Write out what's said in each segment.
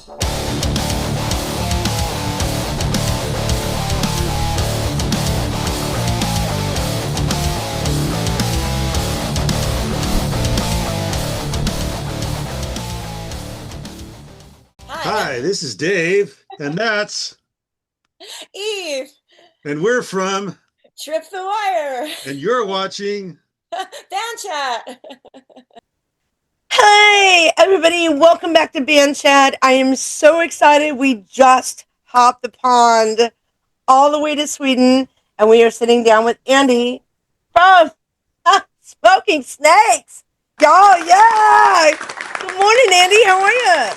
Hi, this is Dave, and that's Eve, and we're from, Trip the Wire, and you're watching. Band Chat. Hey, everybody, welcome back to Band Chat. I am so excited. We just hopped the pond all the way to Sweden, and we are sitting down with Andy from Smoking Snakes. Y'all, yeah. Good morning, Andy. How are you?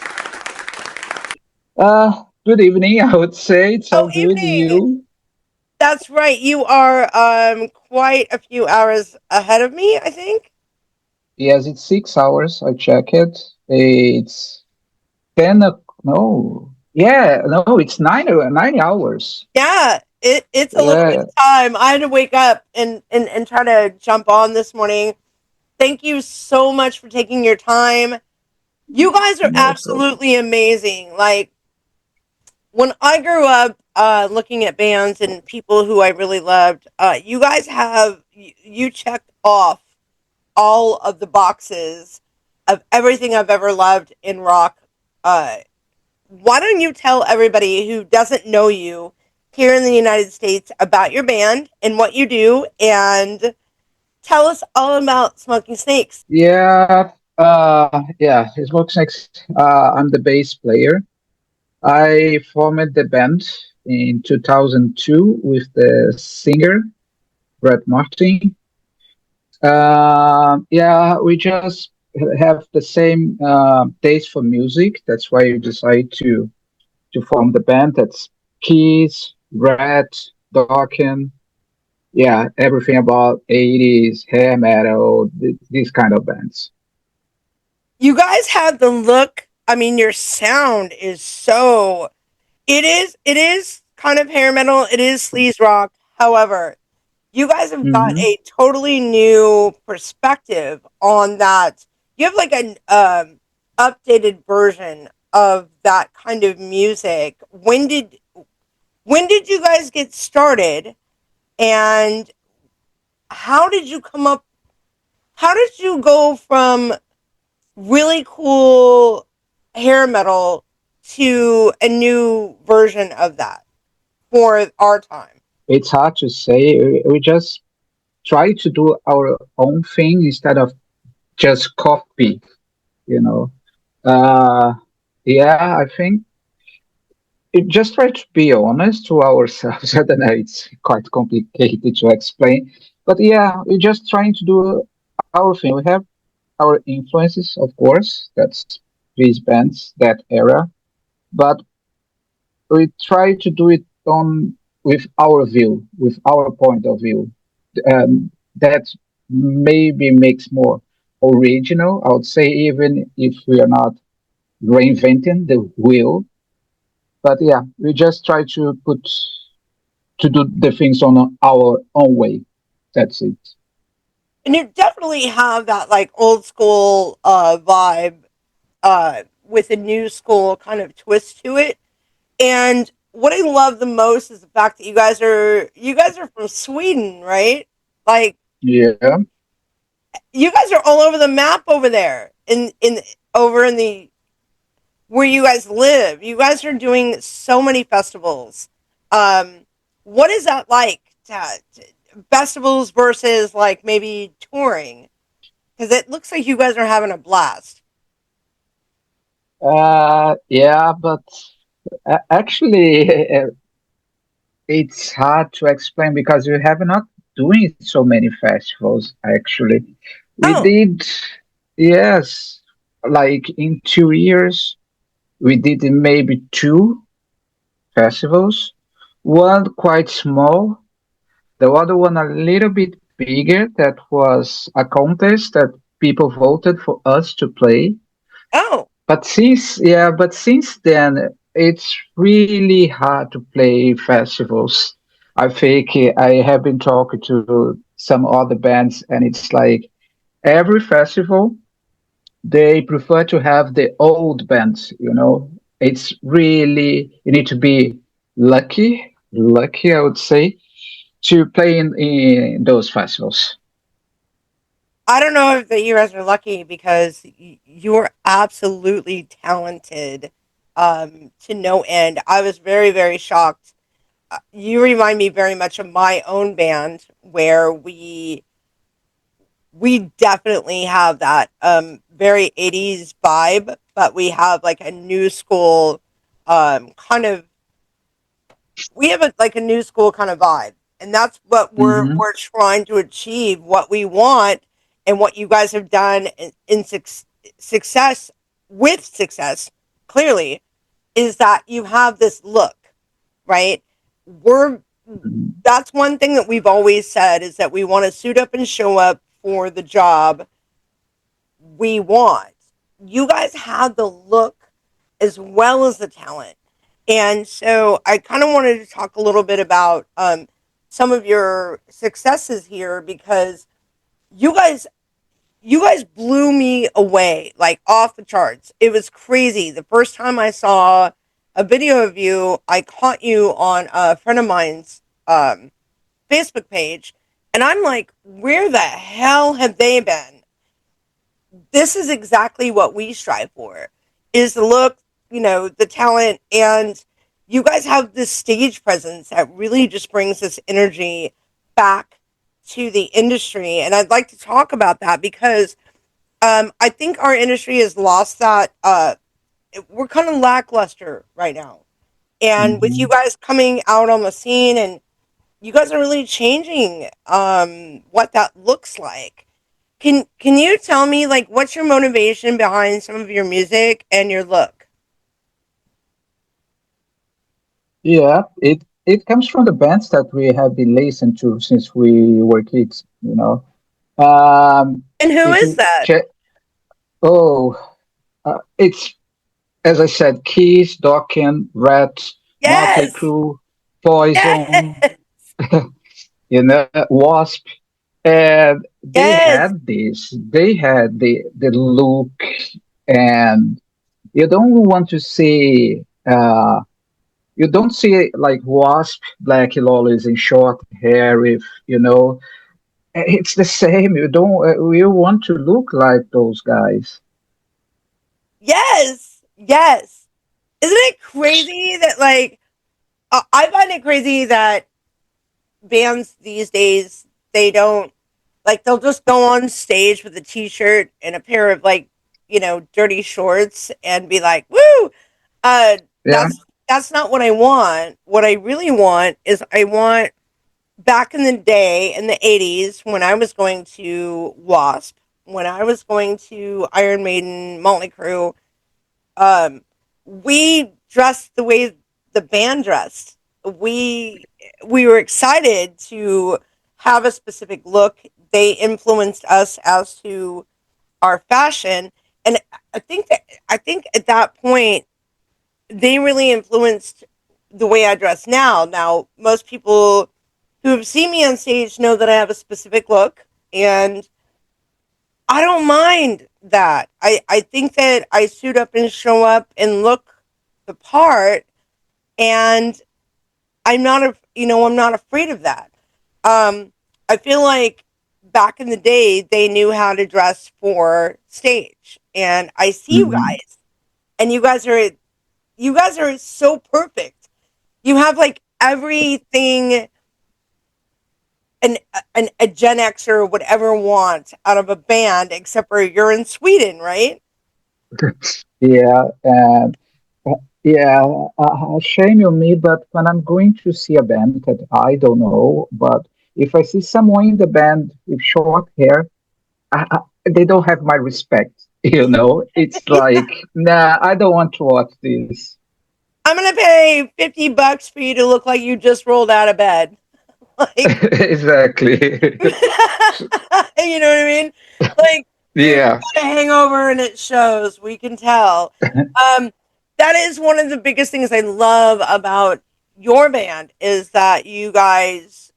Good evening, I would say. It's all Oh, good. evening. You? That's right. You are quite a few hours ahead of me, I think. Yes, it's 6 hours. I check it. It's 10. No. Yeah, no, it's 9 hours. Yeah, it's a little bit Yeah, of time. I had to wake up and try to jump on this morning. Thank you so much for taking your time. You guys are no problem. absolutely amazing. Like when I grew up looking at bands and people who I really loved, you guys you checked off all of the boxes of everything I've ever loved in rock. Uh, why don't you tell everybody who doesn't know you here in the United States about your band and what you do, and tell us all about Smoking Snakes? Yeah, Smoke Snakes. I'm the bass player. I formed the band in 2002 with the singer, Brett Martin. Yeah, we just have the same taste for music. That's why we decided to form the band. That's Keys, Red, Dawkins. Yeah, everything about 80s, hair metal, these kind of bands. You guys have the look. I mean, your sound is so. It is kind of hair metal. It is sleaze rock. However, you guys have got Hmm. a totally new perspective on that. You have like an updated version of that kind of music. When did you guys get started, and how did you come up? How did you go from really cool hair metal to a new version of that for our time? It's hard to say. We just try to do our own thing instead of just copy, you know. Uh, yeah, I think just try to be honest to ourselves. I don't know, it's quite complicated to explain. But yeah, we're just trying to do our thing. We have our influences, of course, that's these bands, that era. But we try to do it on with our view, with our point of view. That maybe makes more original, I would say, even if we are not reinventing the wheel. But yeah, we just try to do the things on our own way. That's it. And you definitely have that like old school vibe with a new school kind of twist to it. And what I love the most is the fact that you guys are from Sweden, right? Like Yeah. you guys are all over the map over there in over in the where you guys live. You guys are doing so many festivals. Um, what is that like? Festivals versus like maybe touring? Because it looks like you guys are having a blast. Yeah, but actually, it's hard to explain because we have not doing so many festivals. Actually, we Oh, did, yes, like in 2 years, we did maybe two festivals. One quite small, the other one a little bit bigger. That was a contest that people voted for us to play. oh, But since then, it's really hard to play festivals. I think I have been talking to some other bands, and it's like every festival they prefer to have the old bands, it's really, you need to be lucky, I would say, to play in those festivals. I don't know if that you guys are lucky because you're absolutely talented to no end. I was very, very shocked. You remind me very much of my own band where we definitely have that very 80s vibe, but we have like a new school kind of we have like a new school kind of vibe, and that's what Hmm. we're trying to achieve. What we want, and what you guys have done in success with success, clearly, is that you have this look, right? We're That's one thing that we've always said is that we want to suit up and show up for the job we want. You guys have the look as well as the talent. And so I kind of wanted to talk a little bit about some of your successes here because you guys you guys blew me away like off the charts. It was crazy. The first time I saw a video of you, I caught you on a friend of mine's Facebook page, and I'm like, where the hell have they been? This is exactly what we strive for is the look, the talent, and you guys have this stage presence that really just brings this energy back to the industry. And I'd like to talk about that because I think our industry has lost that. We're kind of lackluster right now. And with you Hmm. guys coming out on the scene, and you guys are really changing what that looks like. Can you tell me like what's your motivation behind some of your music and your look? Yeah, it comes from the bands that we have been listening to since we were kids. And who If is you that? check, oh, it's as I said, Keys, Dokken, Rat, Motley Yes, Crue, Poison, yes, Wasp, and yes, they had the look, and you don't want to see, you don't see like Wasp, Blackie Lawless in short hair with, it's the same. You don't, you want to look like those guys. yes, yes. Isn't it crazy that like I find it crazy that bands these days they don't like they'll just go on stage with a t-shirt and a pair of like dirty shorts and be like woo. uh Yeah. that's not what I want. What I really want is I want back in the day in the 80s when I was going to Wasp, when I was going to Iron Maiden, Motley Crue, um, we dressed the way the band dressed. We we were excited to have a specific look. They influenced us as to our fashion, and I think at that point they really influenced the way I dress now. Now, most people who have seen me on stage know that I have a specific look, and I don't mind that. I think that I suit up and show up and look the part, and I'm not afraid of that. I feel like back in the day they knew how to dress for stage, and I see you Hmm. guys, and you guys are so perfect. You have like everything a Gen Xer would ever want out of a band, except for you're in Sweden, right? Yeah, and yeah, shame on me, but when I'm going to see a band that I don't know, but if I see someone in the band with short hair, they don't have my respect. It's like, nah, I don't want to watch this. I'm gonna pay $50 for you to look like you just rolled out of bed. Like, Exactly. you know what I mean? Like, you've Yeah. got a hangover and it shows. We can tell. Um, that is one of the biggest things I love about your band is that you guys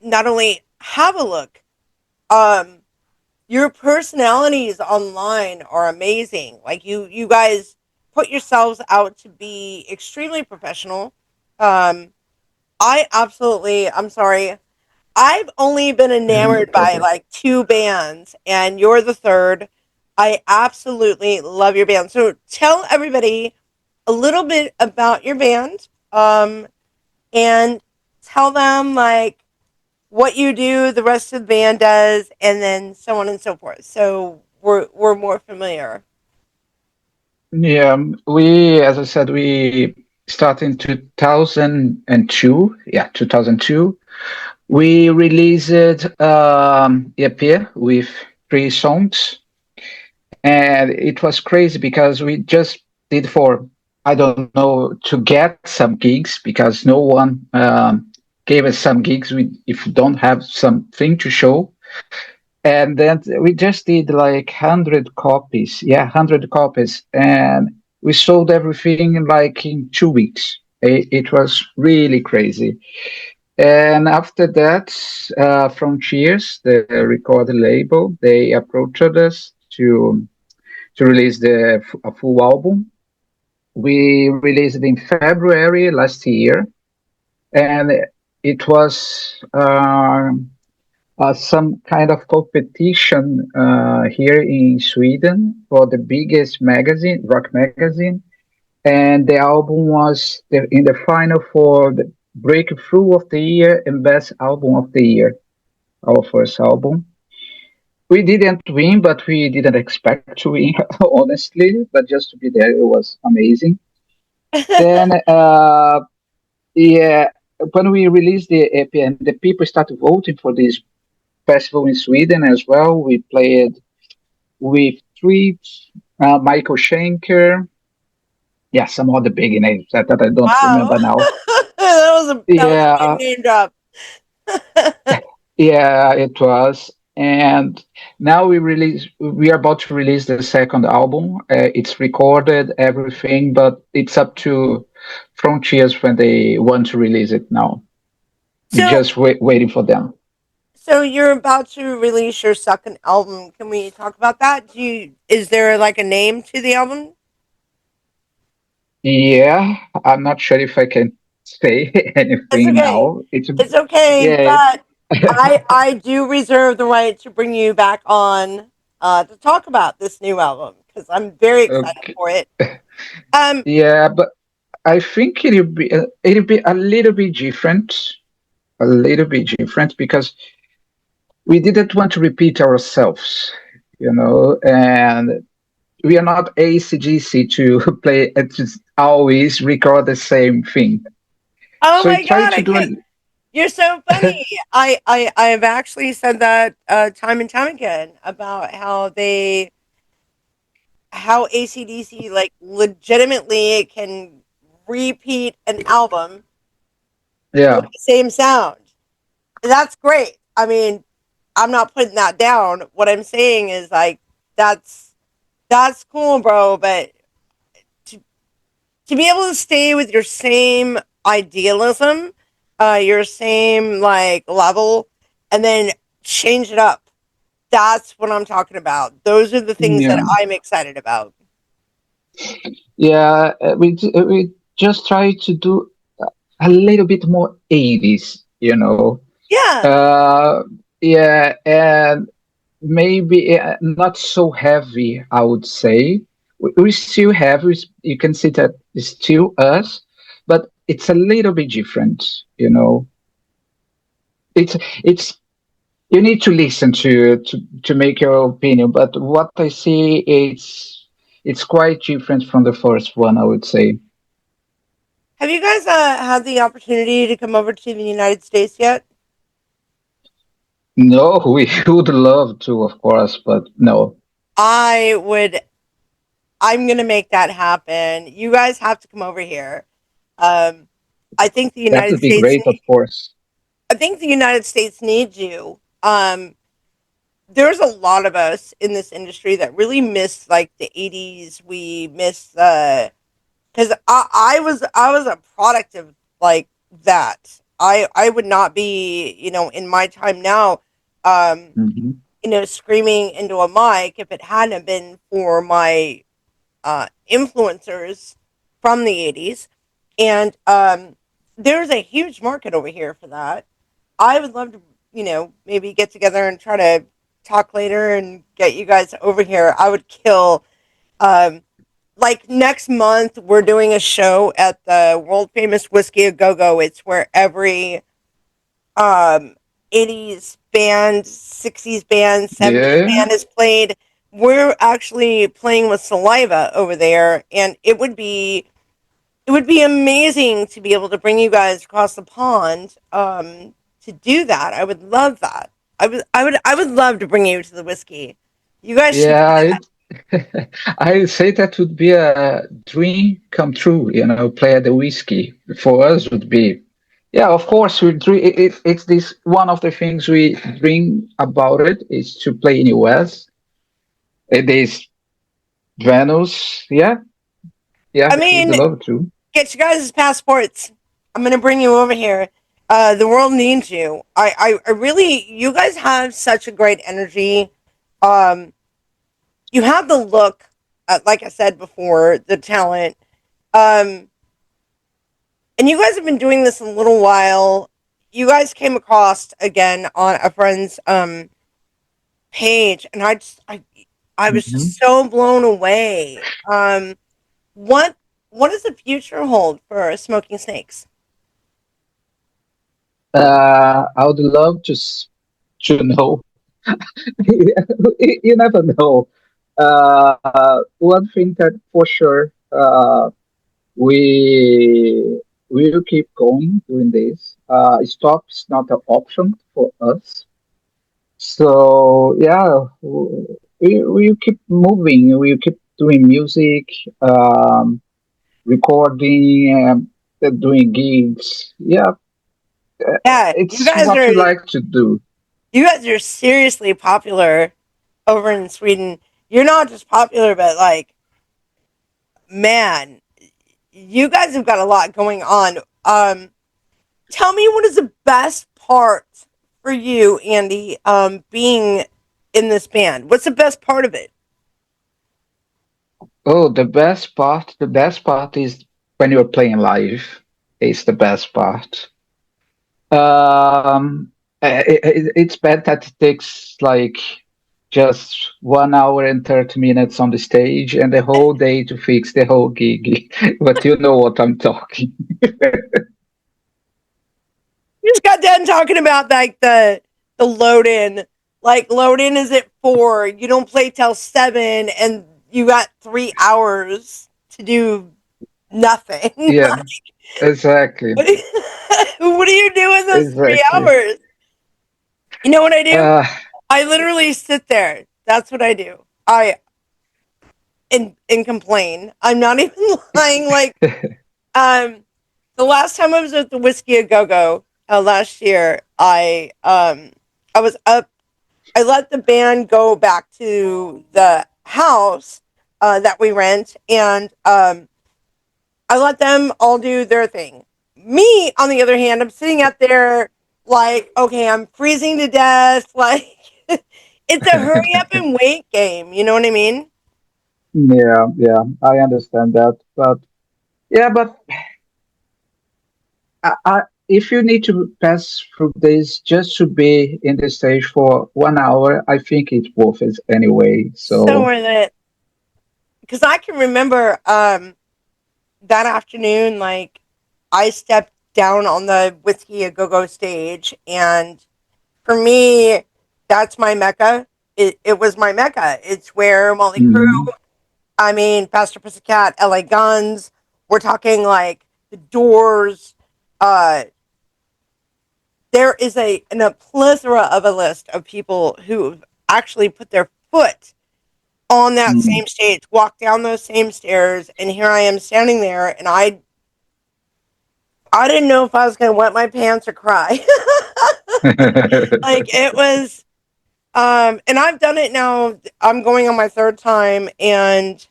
not only have a look, um, your personalities online are amazing. Like you guys put yourselves out to be extremely professional. Um, I'm sorry, I've only been No enamored by problem. like two bands, and you're the third. I absolutely love your band. So tell everybody a little bit about your band, and tell them like what you do, the rest of the band does, and then so on and so forth. So we're more familiar. Yeah, as I said, we started in 2002. Yeah, 2002. We released EP with 3 songs, and it was crazy because we just did for, I don't know, to get some gigs because no one gave us some gigs if we don't have something to show. And then we just did like 100 copies. Yeah, 100 copies. And we sold everything like in 2 weeks. It was really crazy. And after that, from Cheers, the record label, they approached us to release a full album. We released it in February last year, and it was some kind of competition here in Sweden for the biggest magazine, rock magazine, and the album was in the final for the breakthrough of the year and best album of the year, our first album. We didn't win, but we didn't expect to win, honestly. But just to be there, it was amazing. Then, yeah, when we released the EP and the people started voting for this festival in Sweden as well, we played with Trips, Michael Schenker, yeah, some other big names that I don't Wow, remember now. that was a big Yeah, name drop. yeah, it was. And now we are about to release the second album. It's recorded, everything, but it's up to Frontiers when they want to release it now. We're So just waiting for them. so you're about to release your second album. Can we talk about that? Is there like a name to the album? Yeah, I'm not sure if I can say It's anything okay. now. It's It's okay, yeah, but I do reserve the right to bring you back on to talk about this new album because I'm very excited okay. for it. Um, Yeah, but I think it'll be a little bit different because we didn't want to repeat ourselves, and we are not ACGC to play just always record the same thing. oh So we my try god, to I do can't. You're so funny. I've actually said that time and time again about how ACDC like legitimately can repeat an album with yeah, the same sound. That's great. I mean, I'm not putting that down. What I'm saying is like that's that's cool, bro. But to, to be able to stay with your same idealism, your same like level, and then change it up. That's what I'm talking about. Those are the things that yeah, I'm excited about. yeah. We just try to do a little bit more 80s, Yeah. Uh, yeah, and maybe not so heavy, I would say. We still have, you can see that it's still us, but it's a little bit different. It's you need to listen to make your opinion, but what I see, it's quite different from the first one, I would say. Have you guys had the opportunity to come over to the United States yet? No, we would love to, of course, but no, I would. I'm gonna make that happen. You guys have to come over here. Um, I think the that United would be States. great, of course. I think the United States needs you. There's a lot of us in this industry that really miss like the '80s. We miss because I was a product of like that. I would not be in my time now, um, Hmm. screaming into a mic if it hadn't been for my influencers from the 80s. And there's a huge market over here for that. I would love to, maybe get together and try to talk later and get you guys over here. I would kill. Um, like next month, we're doing a show at the world famous Whiskey a Go Go. It's where every um, 80s band, 60s band, 70s Yeah. band is played. We're actually playing with Saliva over there, and it would be amazing to be able to bring you guys across the pond to do that. I would love that. I would love to bring you to the whiskey. You guys should do Yeah, that. I say that would be a dream come true, play at the whiskey. For us would be, yeah, of course, we dream, it's this one of the things we dream about it is to play in US. It is Venus, yeah, yeah, I we'd mean, love to. get you guys' passports. I'm gonna bring you over here. The world needs you. I really, you guys have such a great energy. Um, you have the look, like I said before, the talent. Um, and you guys have been doing this a little while. You guys came across again on a friend's page, and I was Mhm. just so blown away. What what does the future hold for Smoking Snakes? I would love to know. You never know. One thing that for sure, we will keep going doing this. Stop is not an option for us. So yeah, we keep moving. We keep doing music, recording, doing gigs. Yeah, Yeah, it's what we like to do. you guys are seriously popular over in Sweden. You're not just popular, but like, man, you guys have got a lot going on. Tell me what is the best part for you, Andy, being in this band? What's the best part of it? Oh, the best part is when you're playing live. Is the best part. It's bad that it takes like just 1 hour and 30 minutes on the stage and the whole day to fix the whole gig. But you know what I'm talking. You just got done talking about like the load in. Like load in is at 4. You don't play till 7, and you got 3 hours to do nothing. Yeah, exactly. What do you, what do you do in those three Exactly. hours? You know what I do? Uh, I literally sit there. That's what I do. I and complain. I'm not even lying. Like um, the last time I was at the Whiskey a Go Go last year, I was up. I let the band go back to the house that we rent, and I let them all do their thing. Me, on the other hand, I'm sitting out there like, okay, I'm freezing to death. Like, it's a hurry up and wait game. You know what I mean? yeah, yeah, I understand that. But yeah, but if you need to pass through this just to be in the stage for 1 hour, I think it's worth it anyway. So So, worth it. Because I can remember that afternoon, like, I stepped down on the Whiskey a Go Go stage, and for me, that's my mecca. It was my mecca. It's where Molly Crew, mhm, I mean, Pastor Pussycat, LA Guns. We're talking like the Doors. Uh, there is a plethora of a list of people who actually put their foot on that mhm. same stage, walked down those same stairs, and here I am standing there, and I didn't know if I was going to wet my pants or cry. Like it was, and I've done it now. I'm going on my third time, and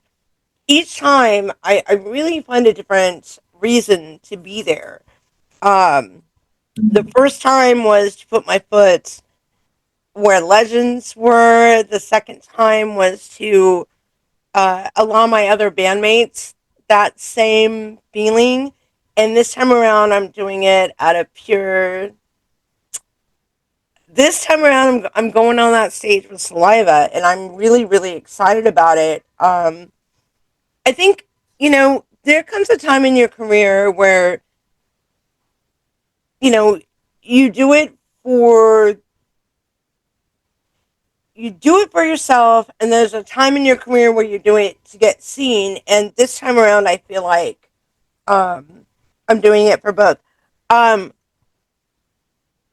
each time I really find a different reason to be there. Um, the first time was to put my foot where legends were. The second time was to a lot of my other bandmates that same feeling. And this time around, I'm doing it out of pure. This time around, I'm going on that stage with Saliva, and I'm really, really excited about it. I think, there comes a time in your career where, you know, you do it for you do it for yourself, and there's a time in your career where you do it to get seen. And this time around, I feel like um, I'm doing it for both. Um,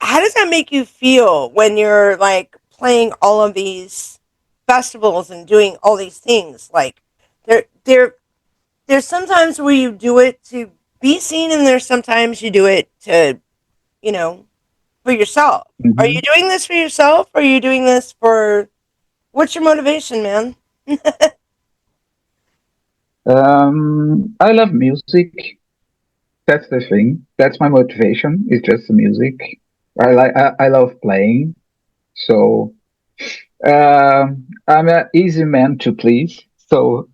how does that make you feel when you're like playing all of these festivals and doing all these things? Like there, there, there's sometimes where you do it to be seen, and there's sometimes you do it to, you know, for yourself. Are Hmm. you doing this for yourself? Or are you doing this for what's your motivation, man? I love music. That's the thing. That's my motivation. It's just the music. I love playing. So I'm an easy man to please. So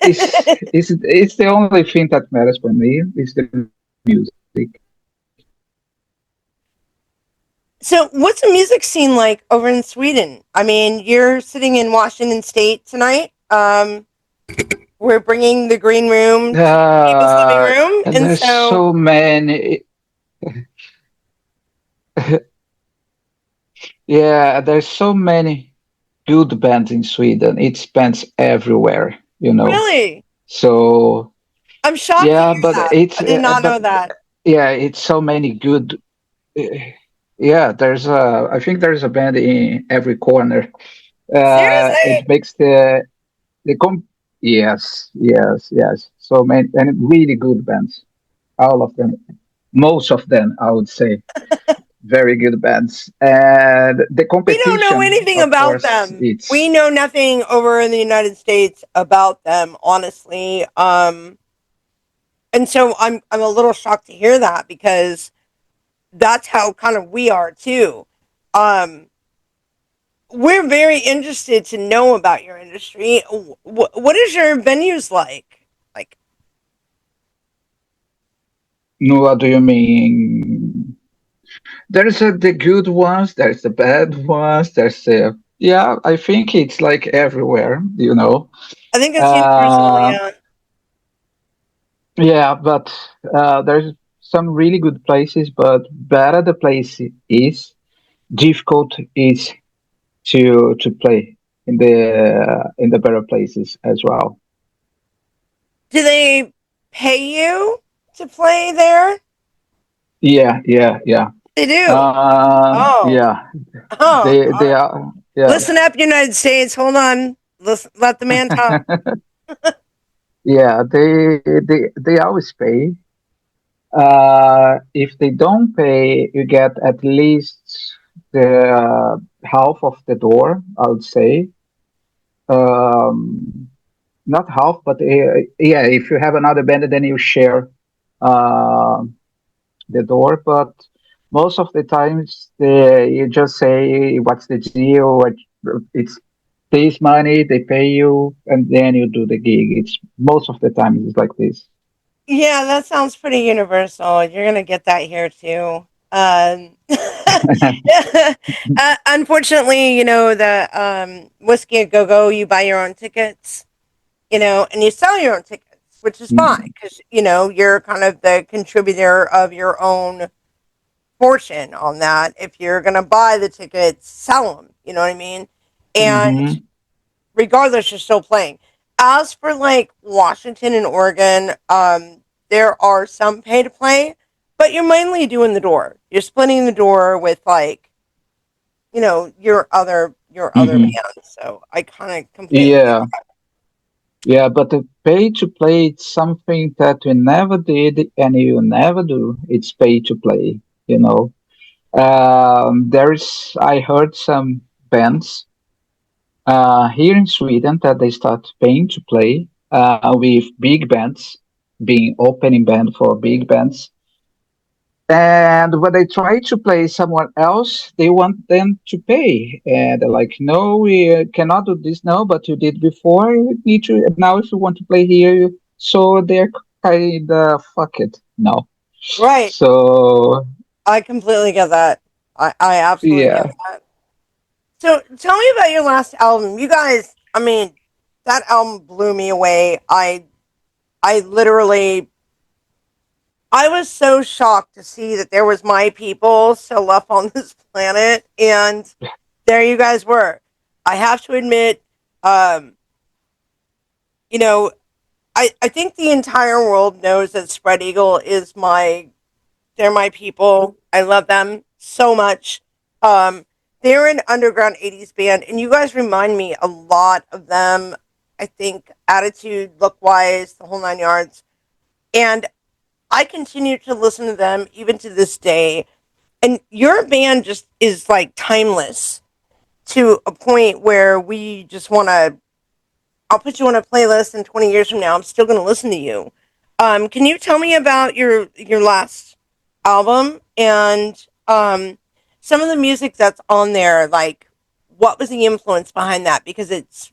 it's the only thing that matters for me is the music. So, what's the music scene like over in Sweden? I mean, you're sitting in Washington State tonight. We're bringing the green room to Eva's living room, And and there's so so many. Yeah, there's so many good bands in Sweden. It's bands everywhere, you know. really, So I'm shocked to yeah, hear but that. it's I did not but know that. yeah, it's so many good. uh, Yeah, I think there's a band in every corner. It Seriously? makes the com. Yes, yes, yes. So many and really good bands. All of them, most of them, I would say, very good bands. And the We don't know competition, anything of about course, them. We it's know nothing over in the United States about them, honestly. And so I'm a little shocked to hear that because that's how kind of we are too. Um, we're very interested to know about your industry. What is your venues like? Like, no. What do you mean? There's the good ones. There's the bad ones. There's yeah. I think it's like everywhere, you know. I think it's universal. Uh, Yeah. yeah, but there's some really good places. But better the place is, difficult is to play in the better places as well. Do they pay you to play there? Yeah, yeah, yeah. They do. Oh, Yeah. oh. They are. Yeah, Listen up, United States. Hold on. Listen, let the man talk. yeah. They always pay. If they don't pay, you get at least the half of the door, I would say. Um, Not half, but yeah, if you have another band, then you share uh, the door. But most of the times, you just say, "What's the deal?" It's this money, they pay you, and then you do the gig. It's most of the time it's like this. Yeah, that sounds pretty universal. You're gonna get that here too. Unfortunately, the whiskey a go go, you buy your own tickets, and you sell your own tickets, which is fine because you're kind of the contributor of your own fortune on that. If you're gonna buy the tickets, sell them. You know what I mean? And Hmm. regardless, you're still playing. As for like Washington and Oregon, there are some pay to play, but you're mainly doing the door. You're splitting the door with like, your other Hmm. bands. So I kind of completely get Yeah, yeah, but the pay to play it's something that we never did and you never do. It's pay to play, you know. I heard some bands here in Sweden that they start paying to play with big bands, being opening band for big bands. And when they try to play someone else, they want them to pay. And they're like, no, we cannot do this now, but you did before. You need to now if you want to play here. So they're kind of fuck it now. Right. So I completely get that. I absolutely get yeah, that. So tell me about your last album. You guys, I mean, that album blew me away. I literally I was so shocked to see that there was my people still left on this planet, and there you guys were. I have to admit, um, you know, I think the entire world knows that Spread Eagle is they're my people. I love them so much. Um, they're an underground 80s band, and you guys remind me a lot of them. I think attitude, look wise, the whole nine yards. And I continue to listen to them even to this day. And your band just is like timeless to a point where we just want to. I'll put you on a playlist, and 20 years from now, I'm still going to listen to you. Can you tell me about your last album and some of the music that's on there? Like, what was the influence behind that? Because it's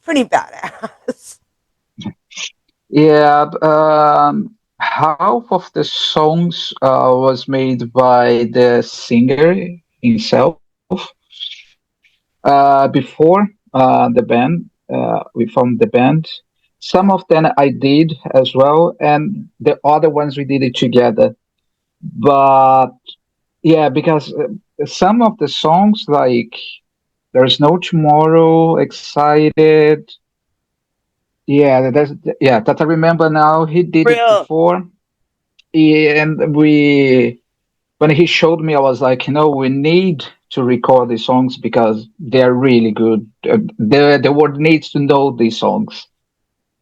pretty badass. yeah. Half of the songs was made by the singer himself. Before the band, we formed the band. Some of them I did as well, and the other ones we did it together. But yeah, because some of the songs like "There's No Tomorrow," "Excited," yeah, that I remember now. He did it Real. before, and we when he showed me, I was like, we need to record these songs because they're really good. The world needs to know these songs.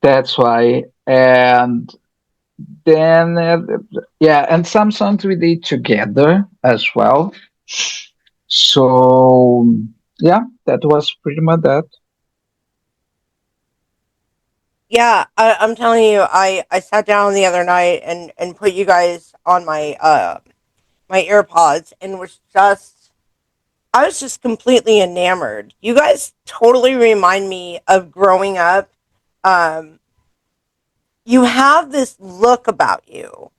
That's why. And then, yeah, and some songs we did together as well. So, yeah, that was pretty much that. Yeah, I'm telling you, I sat down the other night and put you guys on my AirPods and I was just completely enamored. You guys totally remind me of growing up. Um, you have this look about you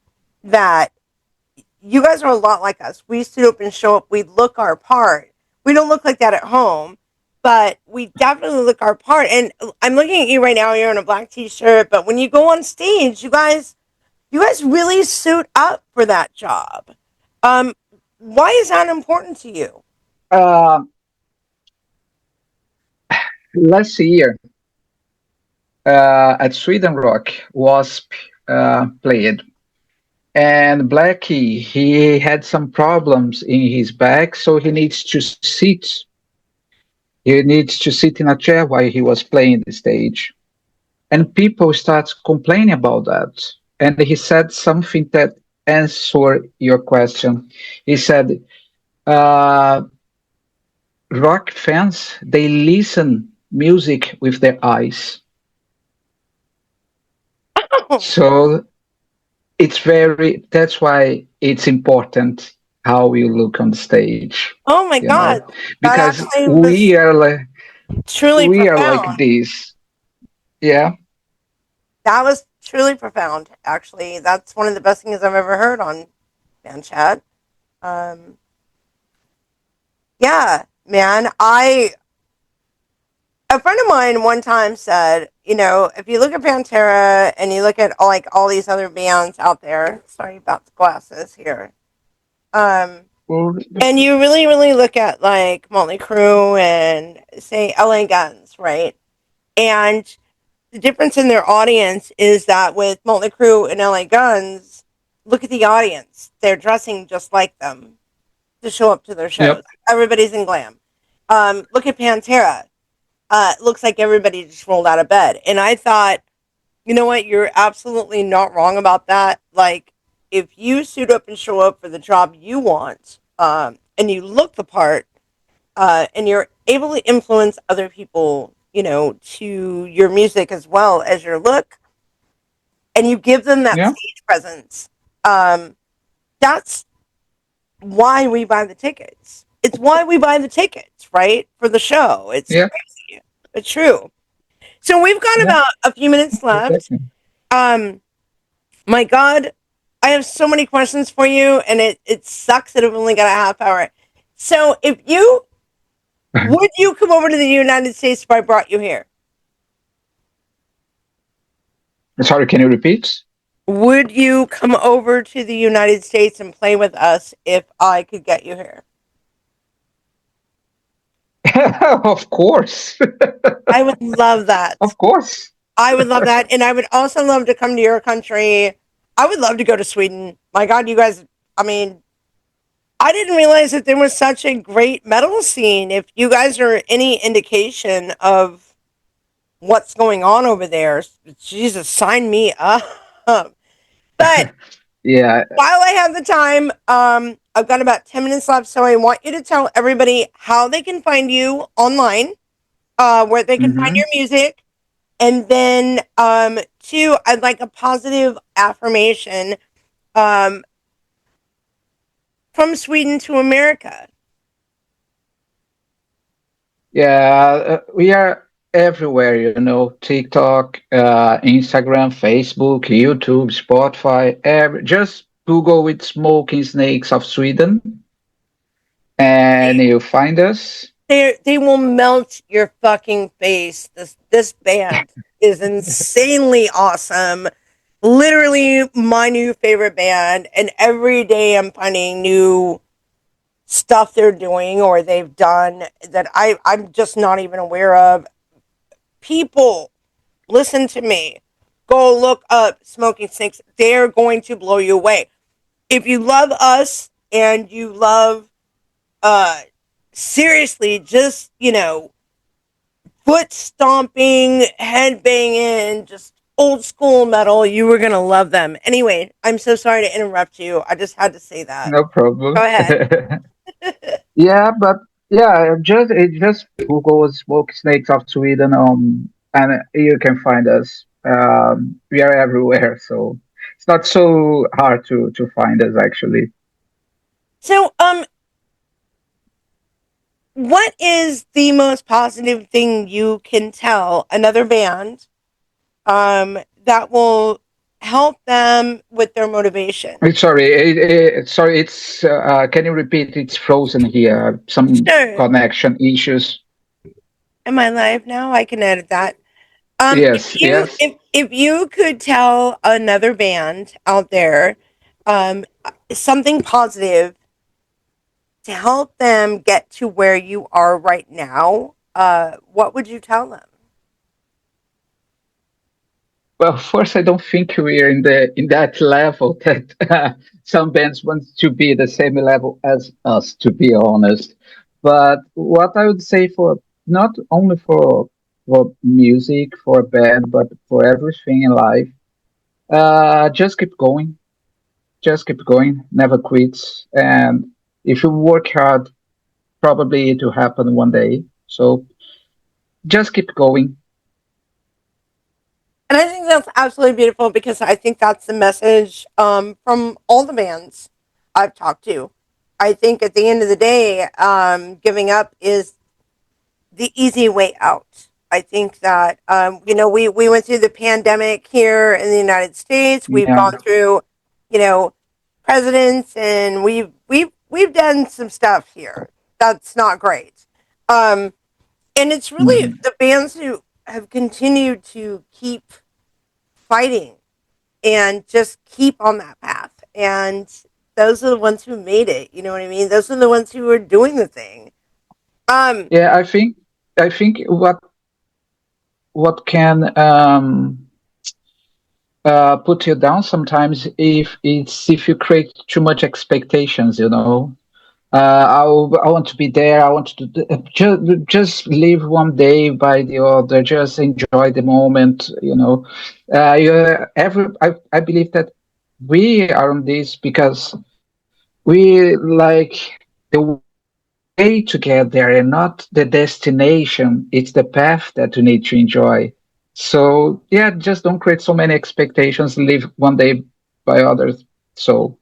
that you guys are a lot like us. We suit up and show up. We look our part. We don't look like that at home, but we definitely look our part. And I'm looking at you right now. You're in a black t-shirt, but when you go on stage, you guys really suit up for that job. Um, why is that important to you? Uh, Last year at Sweden Rock, Wasp played. And Blackie, he had some problems in his back, so he needs to sit. He needs to sit in a chair while he was playing the stage. And people start complaining about that. And he said something that answered your question. He said, uh, rock fans, they listen music with their eyes. So that's why it's important how we look on stage, Oh my God, that because actually was truly we are like profound. this. Yeah. That was truly profound. Actually, that's one of the best things I've ever heard on Fan Chat. Um, yeah, man. A friend of mine one time said, if you look at Pantera and you look at all these other bands out there, sorry about the glasses here. Um, Well, and you really, really look at like Motley Crue and say LA Guns, right? And the difference in their audience is that with Motley Crue and LA Guns, look at the audience. They're dressing just like them to show up to their shows. yep. Everybody's in glam. Look at Pantera. It looks like everybody just rolled out of bed. And I thought, you know what? You're absolutely not wrong about that. Like, if you suit up and show up for the job you want, and you look the part, and you're able to influence other people, to your music as well as your look, and you give them that Yeah. stage presence. Um, That's why we buy the tickets. It's why we buy the tickets, right? For the show. It's Yeah, crazy. It's true. So we've got yeah, about a few minutes left. exactly. Um, my God, I have so many questions for you, and it sucks that I've only got a half hour. So if you would you come over to the United States if I brought you here? Sorry, can you repeat? Would you come over to the United States and play with us if I could get you here? Of course, I would love that. of course. I would love that. And I would also love to come to your country. I would love to go to Sweden. My God, you guys, I mean, I didn't realize that there was such a great metal scene. If you guys are any indication of what's going on over there, Jesus, sign me up. But Yeah, while I have the time, I've got about 10 minutes left. So I want you to tell everybody how they can find you online, where they can find hmm, your music. And then, two, I'd like a positive affirmation um, from Sweden to America. yeah. We are everywhere, TikTok, Instagram, Facebook, YouTube, Spotify. Just Google with "Smoking Snakes of Sweden" and you find us. They will melt your fucking face. This band is insanely awesome. Literally my new favorite band, and every day I'm finding new stuff they're doing or they've done that I'm just not even aware of. People, listen to me. Go look up Smoking Snakes. They're going to blow you away. If you love us and you love uh seriously just, foot stomping, head banging, just old school metal, you were gonna love them. Anyway, I'm so sorry to interrupt you. I just had to say that. No Go problem. ahead. Yeah, but yeah, just Google "Smoke Snakes of Sweden" and you can find us. We are everywhere, so it's not so hard to find us actually. So, what is the most positive thing you can tell another band that will help them with their motivation? Sorry, sorry. It's can you repeat? It's frozen here. Some Sure. connection issues. Am I live now? I can edit that. If Yes, you yes. if you could tell another band out there, something positive to help them get to where you are right now, what would you tell them? Well, first, I don't think we're in that level that some bands want to be the same level as us, to be honest. But what I would say for not only for music, for a band, but for everything in life, just keep going, just keep going, never quit, and if you work hard, probably it will happen one day. So just keep going. And I think that's absolutely beautiful because I think that's the message from all the bands I've talked to. I think at the end of the day, giving up is the easy way out. I think that we went through the pandemic here in the United States. We've Yeah. gone through, you know, presidents, and we've done some stuff here that's not great. Um, and it's really Mhm. the bands who have continued to keep fighting and just keep on that path. And those are the ones who made it. You know what I mean? Those are the ones who are doing the thing. Um, Yeah, I think what can put you down sometimes if you create too much expectations. I want to be there. I want to just live one day by the other. Just enjoy the moment. I believe that we are on this because we like the way to get there and not the destination. It's the path that you need to enjoy. So yeah, just don't create so many expectations. Live one day by others. So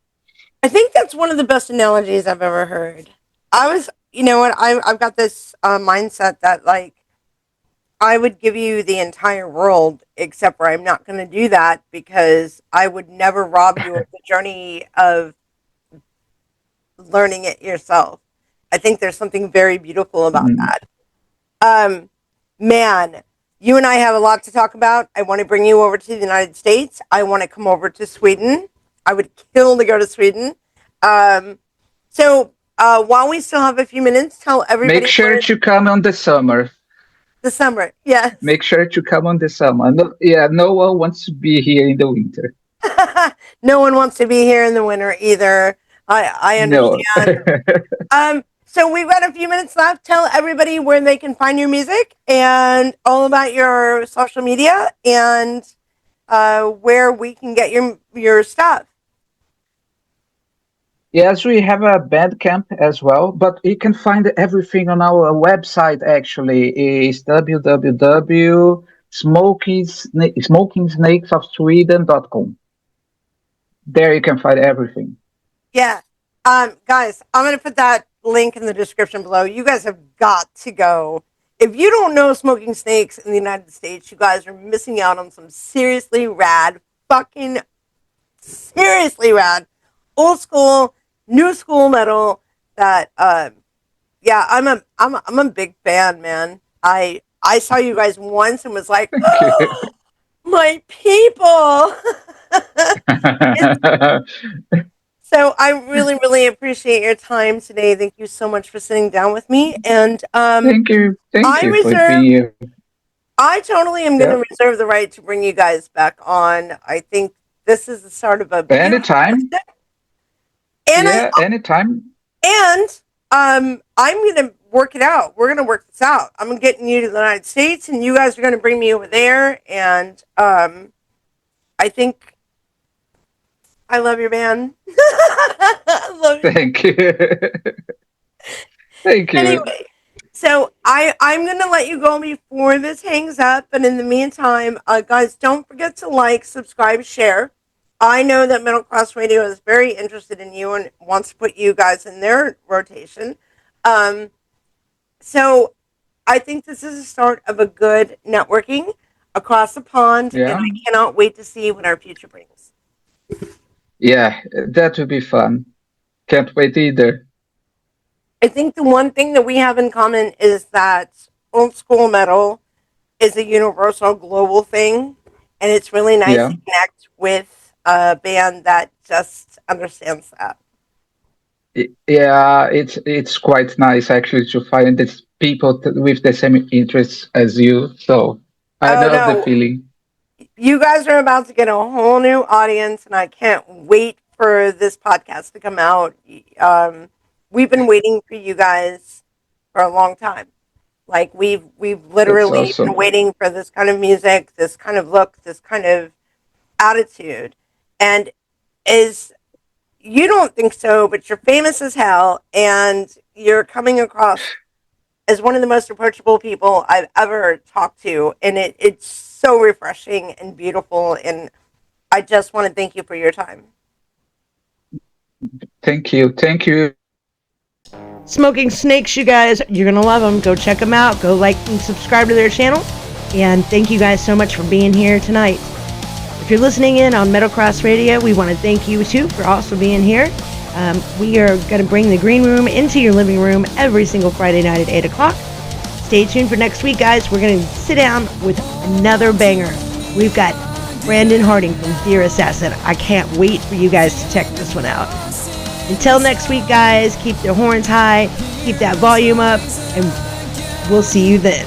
I think that's one of the best analogies I've ever heard. You know what, I've got this mindset that like I would give you the entire world, except for I'm not going to do that because I would never rob you of the journey of learning it yourself. I think there's something very beautiful about Mm. that. Man, you and I have a lot to talk about. I want to bring you over to the United States. I want to come over to Sweden. I would kill to go to Sweden. So while we still have a few minutes, tell everybody Make sure where to come on the summer. the summer. Yes. Make sure to come on the summer. No, yeah, no one wants to be here in the winter. No one wants to be here in the winter either. I No. understand. So we've got a few minutes left. Tell everybody where they can find your music and all about your social media and where we can get your stuff. Yes, we have a Bandcamp as well, but you can find everything on our website actually. Is www.smokingsnakesofsweden.com. There you can find everything. Yeah. Guys, I'm going to put that link in the description below. You guys have got to go. If you don't know Smoking Snakes in the United States, you guys are missing out on some seriously rad, fucking seriously rad, old school, new school metal that, yeah, I'm a big fan, man. I saw you guys once and was like, Thank you. my people. So I really, really appreciate your time today. Thank you so much for sitting down with me. And Thank you. Thank you for being here. I totally am going Yeah. to reserve the right to bring you guys back on. I think this is the start of a beautiful Anytime. relationship. And Yeah, anytime. I'm going to work it out. We're going to work this out. I'm getting you to the United States, and you guys are going to bring me over there. And I think I love your band. I love you. Thank you. Thank you. Anyway, so I'm going to let you go before this hangs up. And in the meantime, guys, don't forget to like, subscribe, share. I know that Middle Class Radio is very interested in you and wants to put you guys in their rotation. So I think this is the start of a good networking across the pond. Yeah. And I cannot wait to see what our future brings. Yeah, that would be fun. Can't wait either. I think the one thing that we have in common is that old school metal is a universal global thing. And it's really nice Yeah. to connect with a band that just understands that. Yeah, it's quite nice actually to find these people with the same interests as you. So I Oh, know the no. feeling. You guys are about to get a whole new audience, and I can't wait for this podcast to come out. We've been waiting for you guys for a long time. Like we've That's literally been awesome. waiting for this kind of music, this kind of look, this kind of attitude. And is you don't think so, but you're famous as hell, and you're coming across as one of the most approachable people I've ever talked to, and it's so refreshing and beautiful. And I just want to thank you for your time. Thank you. Thank you. Smoking Snakes, you guys, you're gonna love them. Go check them out. Go like and subscribe to their channel. And thank you guys so much for being here tonight. If you're listening in on Metal Cross Radio, we want to thank you too for also being here. We are going to bring the green room into your living room every single Friday night at 8 o'clock. Stay tuned for next week, guys. We're going to sit down with another banger. We've got Brandon Harding from Dear Assassin. I can't wait for you guys to check this one out. Until next week, guys, keep the horns high, keep that volume up, and we'll see you then.